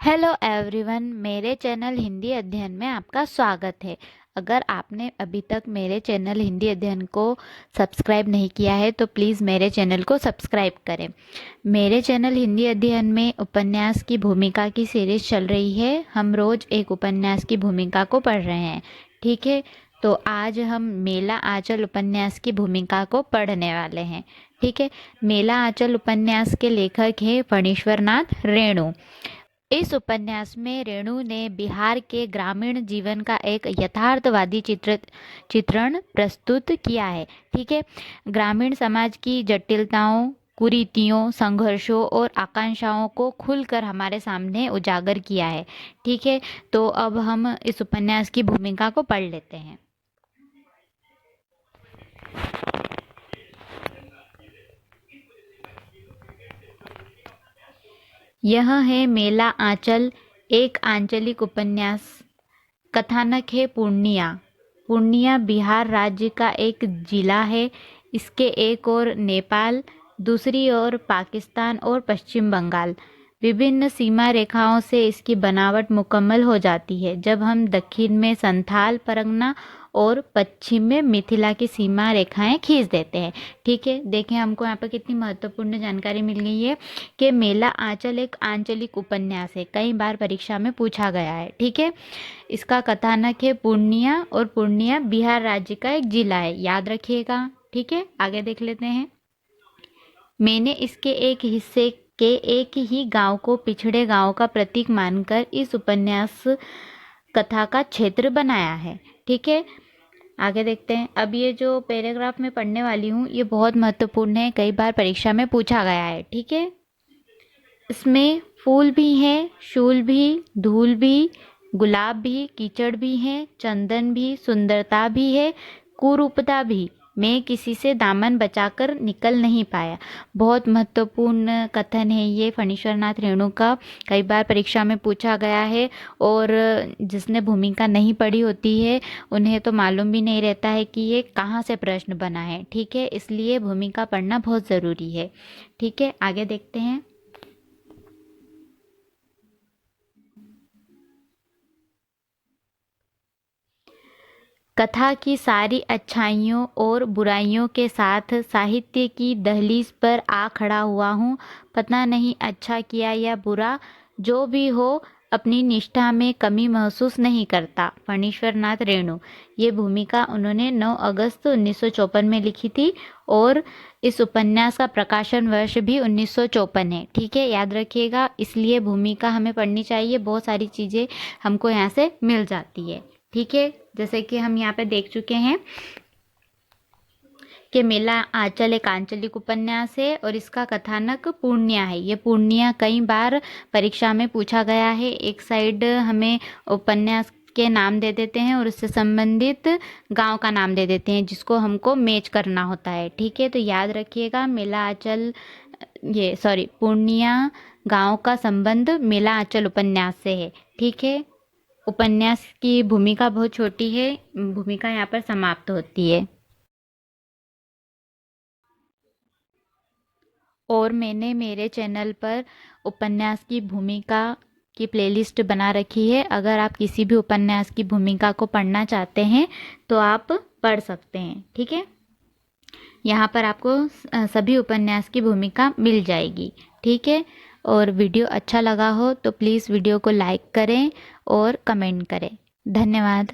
Hello everyone, मेरे channel Hindi अध्ययन में आपका स्वागत है। अगर आपने अभी तक मेरे चैनल हिंदी अध्ययन को सब्सक्राइब नहीं किया है तो प्लीज़ मेरे चैनल को सब्सक्राइब करें। मेरे चैनल हिंदी अध्ययन में उपन्यास की भूमिका की सीरीज़ चल रही है। हम रोज़ एक उपन्यास की भूमिका को पढ़ रहे हैं, ठीक है। तो आज हम मेला आंचल उपन्यास की भूमिका को पढ़ने वाले हैं, ठीक है। मेला आंचल उपन्यास के लेखक हैं फणीश्वर नाथ रेणु। इस उपन्यास में रेणु ने बिहार के ग्रामीण जीवन का एक यथार्थवादी चित्रण प्रस्तुत किया है, ठीक है। ग्रामीण समाज की जटिलताओं, कुरीतियों, संघर्षों और आकांक्षाओं को खुलकर हमारे सामने उजागर किया है, ठीक है। तो अब हम इस उपन्यास की भूमिका को पढ़ लेते हैं। यह है मेला आंचल, एक आंचलिक उपन्यास। कथानक है पूर्णिया। पूर्णिया बिहार राज्य का एक जिला है। इसके एक ओर नेपाल, दूसरी ओर पाकिस्तान और पश्चिम बंगाल। विभिन्न सीमा रेखाओं से इसकी बनावट मुकम्मल हो जाती है जब हम दक्षिण में संथाल परगना और पश्चिम में मिथिला की सीमा रेखाएं खींच देते हैं, ठीक है। देखें, हमको यहाँ पर कितनी महत्वपूर्ण जानकारी मिल गई है कि मेला आंचल एक आंचलिक उपन्यास है, कई बार परीक्षा में पूछा गया है, ठीक है। इसका कथानक है पूर्णिया, और पूर्णिया बिहार राज्य का एक जिला है, याद रखिएगा, ठीक है। आगे देख लेते हैं। मैंने इसके एक हिस्से के एक ही गांव को पिछड़े गांव का प्रतीक मानकर इस उपन्यास कथा का क्षेत्र बनाया है, ठीक है। आगे देखते हैं। अब ये जो पैराग्राफ मैं पढ़ने वाली हूँ ये बहुत महत्वपूर्ण है, कई बार परीक्षा में पूछा गया है, ठीक है। इसमें फूल भी हैं, शूल भी, धूल भी, गुलाब भी, कीचड़ भी है, चंदन भी, सुंदरता भी है, कुरूपता भी। मैं किसी से दामन बचाकर निकल नहीं पाया। बहुत महत्वपूर्ण कथन है ये फणीश्वर नाथ रेणु का, कई बार परीक्षा में पूछा गया है। और जिसने भूमिका नहीं पढ़ी होती है उन्हें तो मालूम भी नहीं रहता है कि ये कहाँ से प्रश्न बना है, ठीक है। इसलिए भूमिका पढ़ना बहुत ज़रूरी है, ठीक है। आगे देखते हैं। कथा की सारी अच्छाइयों और बुराइयों के साथ साहित्य की दहलीज पर आ खड़ा हुआ हूँ। पता नहीं अच्छा किया या बुरा, जो भी हो अपनी निष्ठा में कमी महसूस नहीं करता। फणीश्वर नाथ रेणु। ये भूमिका उन्होंने 9 अगस्त 1954 में लिखी थी और इस उपन्यास का प्रकाशन वर्ष भी 1954 है, ठीक है, याद रखिएगा। इसलिए भूमिका हमें पढ़नी चाहिए, बहुत सारी चीज़ें हमको यहाँ से मिल जाती है, ठीक है। जैसे कि हम यहाँ पे देख चुके हैं कि मेला आंचल एक आंचलिक उपन्यास है और इसका कथानक पूर्णिया है। ये पूर्णिया कई बार परीक्षा में पूछा गया है। एक साइड हमें उपन्यास के नाम दे देते हैं और उससे संबंधित गांव का नाम दे देते हैं जिसको हमको मैच करना होता है, ठीक है। तो याद रखिएगा, मेला आंचल पूर्णिया गांव का संबंध मेला आंचल उपन्यास से है, ठीक है। उपन्यास की भूमिका बहुत छोटी है, भूमिका यहाँ पर समाप्त होती है। और मैंने मेरे चैनल पर उपन्यास की भूमिका की प्लेलिस्ट बना रखी है। अगर आप किसी भी उपन्यास की भूमिका को पढ़ना चाहते हैं तो आप पढ़ सकते हैं, ठीक है। यहाँ पर आपको सभी उपन्यास की भूमिका मिल जाएगी, ठीक है। और वीडियो अच्छा लगा हो तो प्लीज़ वीडियो को लाइक करें और कमेंट करें। धन्यवाद।